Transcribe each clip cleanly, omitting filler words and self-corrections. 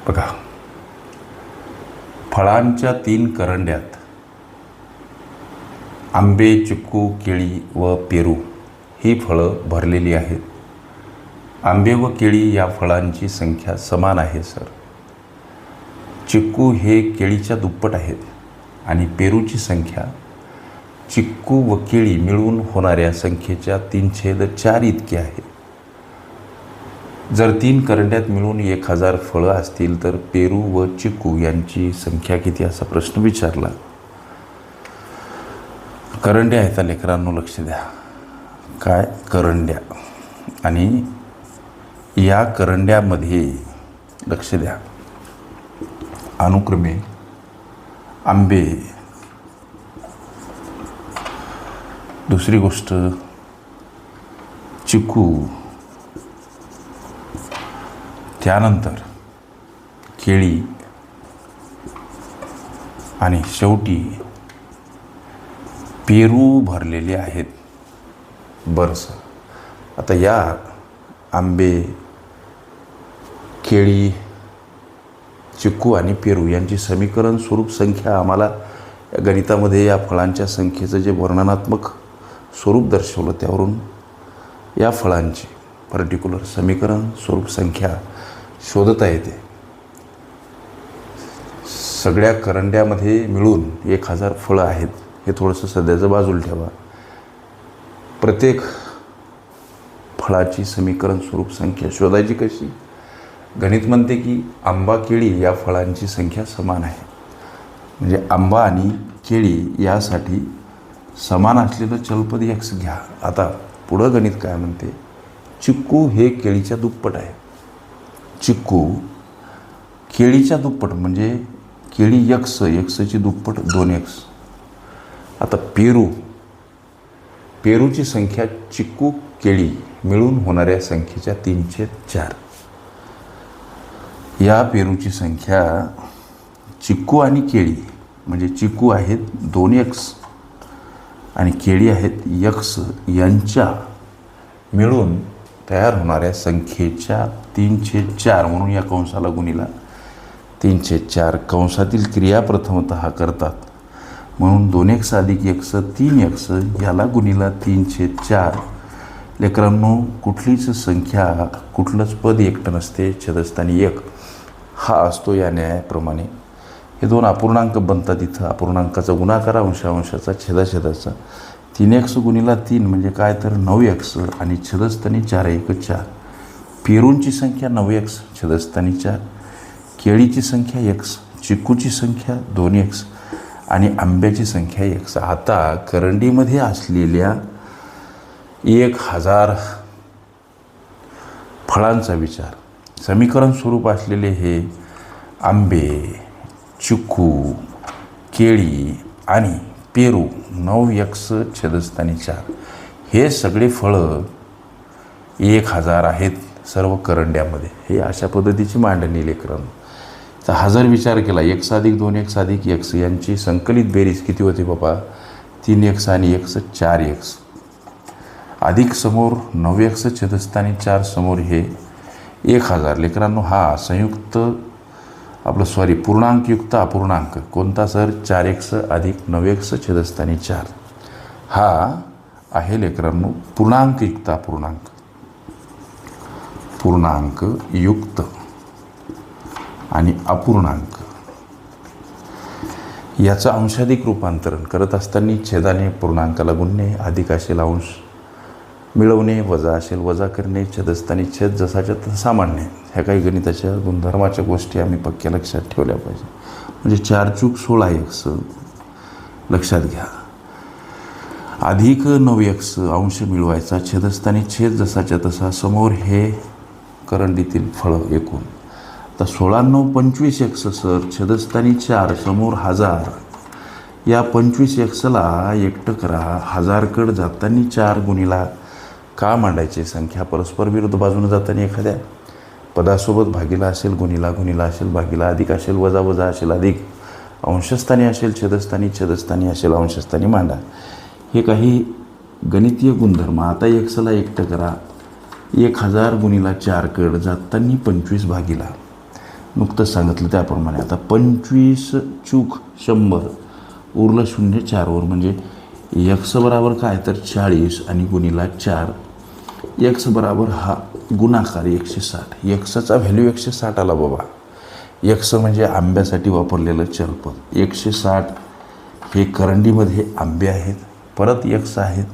बघा, फळांच्या 3 करंड्यात आंबे, चिक्कू, केळी व पेरू ही फळं भरलेली आहेत. आंबे व केळी या फळांची संख्या समान आहे सर. चिक्कू हे केळीच्या दुप्पट आहेत आणि पेरूची संख्या चिक्कू व केळी मिळून होणाऱ्या संख्येच्या 3/4 इतकी आहे. जर 3 करंड्यात मिळून 1000 फळं असतील तर पेरू व चिक्कू यांची संख्या किती असा प्रश्न विचारला. करंड्या आहेत लेकरांनो, लक्ष द्या. काय करंड्या, आणि या करंड्यामध्ये लक्ष द्या, अनुक्रमे आंबे, दुसरी गोष्ट चिक्कू, त्यानंतर केळी आणि शेवटी पेरू भरलेले आहेत. बरं सर, आता या आंबे, केळी, चिक्कू आणि पेरू यांची समीकरण स्वरूप संख्या आम्हाला गणितामध्ये या फळांच्या संख्येचं जे वर्णनात्मक स्वरूप दर्शवलं त्यावरून या फळांची पर्टिक्युलर समीकरण स्वरूप संख्या शोधता येते. सगळ्या करंड्यामध्ये मिळून 1000 फळं आहेत. हे थोडंसं सध्याचं बाजूला ठेवा. प्रत्येक फळाची समीकरण स्वरूप संख्या शोधायची कशी? गणित म्हणते की आंबा, केळी या फळांची संख्या समान आहे. म्हणजे आंबा आणि केळी यासाठी समान असलेलं चलपद x घ्या. आता पुढं गणित काय म्हणते? चिक्कू हे केळीच्या दुप्पट आहे. चिक्कू केळीच्या दुप्पट म्हणजे केळी x ची दुप्पट 2x. आता पेरूची संख्या चिक्कू, केळी मिळून होणाऱ्या संख्येच्या 3/4. या पेरूची संख्या चिक्कू आणि केळी म्हणजे चिक्कू आहेत 2x आणि केळी आहेत x यांच्या मिळून तयार होणाऱ्या संख्येच्या 3/4 म्हणून या कंसाला गुणिला 3/4. कंसातील क्रिया प्रथमतः करतात म्हणून 2x अधिक x 3x याला गुणिला 3/4. लेकरांनो, कुठलीच संख्या, कुठलंच पद एकटं नसते. छेदस्थानी 1 हा असतो. या न्यायाप्रमाणे हे 2 अपूर्णांक बनतात. इथं अपूर्णांकाचा गुणाकार अंशाचा छेदाछेदाचा 3x गुणिला 3 म्हणजे काय तर 9x आणि छेदस्थानी 4 4. पेरूंची संख्या 9x छेदस्थानी 4, केळीची संख्या x, चिक्कूची संख्या 2x आणि आंब्याची संख्या x. आता करंडीमध्ये असलेल्या 1000 फळांचा विचार, समीकरण स्वरूप असलेले हे आंबे, चिक्कू, केळी आणि पेरू 9x छेदस्थानी 4 हे सगळे फळं 1000 आहेत सर्व करंड्यामध्ये. हे अशा पद्धतीची मांडणी लेकरांनो. तर 1000 विचार केला, x अधिक 2x अधिक x यांची संकलित बेरीज किती होती बाबा? 3x आणि x 4x अधिक समोर 9x छेदस्थानी 4 समोर हे 1000. लेकरांनो, हा संयुक्त पूर्णांकयुक्त अपूर्णांक कोणता सर? 4x अधिक 9x छेदस्थानी 4 हा आहे लेकरांनो पूर्णांकयुक्त अपूर्णांक. पूर्णांकयुक्त आणि अपूर्णांक याचं अंशाधिक रूपांतरण करत असताना छेदाने पूर्णांकाला गुणणे, अधिक असेल अंश मिळवणे, वजा असेल वजा करणे, छेदस्थानी छेद जसाच्या तसा मांडणे. ह्या काही गणिताच्या गुणधर्माच्या गोष्टी आम्ही पक्क्या लक्षात ठेवल्या पाहिजे. म्हणजे 4×16x लक्षात घ्या. अधिक 9x अंश मिळवायचा, छेदस्थानी छेद जसाच्या तसा, समोर हे करंडीतील फळं एकूण. आता 16×9=25x सर, छेदस्थानी 4 समोर 1000. या 25xला एकटं करा. 1000कडे जाताना 4 गुणिला का मांडायचे? संख्या परस्पर विरुद्ध बाजूने जाताना एखाद्या पदासोबत भागीला असेल गुणिला, गुणिला असेल भागीला, अधिक असेल वजा, वजा असेल अधिक, अंशस्थानी असेल छेदस्थानी, छेदस्थानी असेल अंशस्थानी मांडा. हे काही गणितीय गुणधर्म. आता एक्सला एकटं करा. 1000 गुणिला 4 कड जाताना 25 भागीला, नुकतंच सांगितलं त्याप्रमाणे. आता 25 चूक 100 उरलं 0 4वर, म्हणजे x बराबर काय तर 40 आणि गुणिला 4. x बराबर हा गुणाकार 160. एक्सचा व्हॅल्यू 160 आला बाबा. x म्हणजे आंब्यासाठी वापरलेलं चलपद. 160 हे करंडीमध्ये आंबे आहेत, परत x आहेत.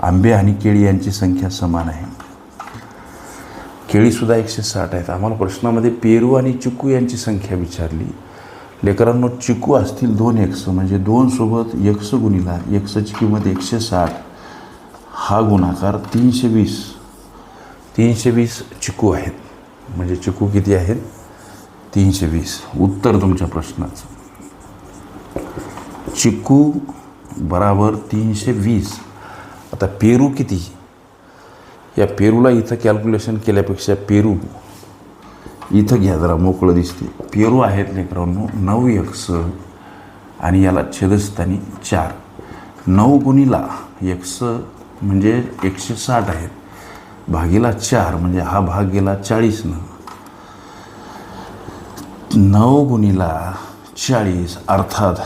आंबे आणि केळी यांची संख्या समान आहे. केळीसुद्धा 160 आहेत. आम्हाला प्रश्नामध्ये पेरू आणि चिकू यांची संख्या विचारली. लेकरांनो, चिकू असतील 2x, म्हणजे 2 सोबत x गुणिला xची किंमत 160, हा गुणाकार 320. 320 चिकू आहेत, म्हणजे चिकू किती आहेत? 320. उत्तर तुमच्या प्रश्नाचं चिकू बराबर 320. आता पेरू किती? या पेरूला इथं कॅल्क्युलेशन केल्यापेक्षा पेरू इथं घ्या, जरा मोकळं दिसते. पेरू आहेत लेकरांनो 9x आणि याला छेदस्थानी 4. 9 गुणिला x म्हणजे 160 आहेत, भागीला 4 म्हणजे हा भाग गेला 40नं. 9 गुणिला 40 अर्थात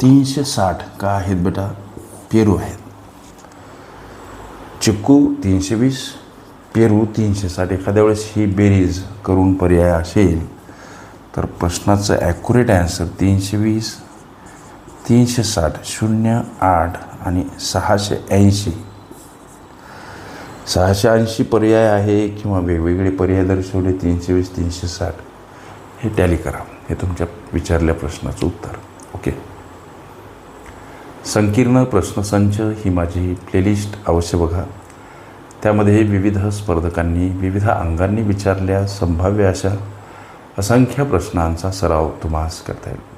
360 का आहेत बेटा? पेरू आहेत. चिक्कू 320, पेरू 360. एखाद्या वेळेस ही बेरीज करून पर्याय असेल तर प्रश्नाचं ॲक्युरेट ॲन्सर 320, 360, 0, 8 आणि 680. 680 पर्याय आहे किंवा वेगवेगळे पर्याय दर्शवले 320, 360. हे टॅली करा. हे तुमच्या विचारल्या प्रश्नाचं उत्तर. ओके. संकीर्ण प्रश्नसंच ही माझी प्लेलिस्ट अवश्य बघा. त्यामध्ये विविध स्पर्धकांनी विविध अंगांनी विचारल्या संभाव्य अशा असंख्य प्रश्नांचा सराव तुम्हास करता येईल.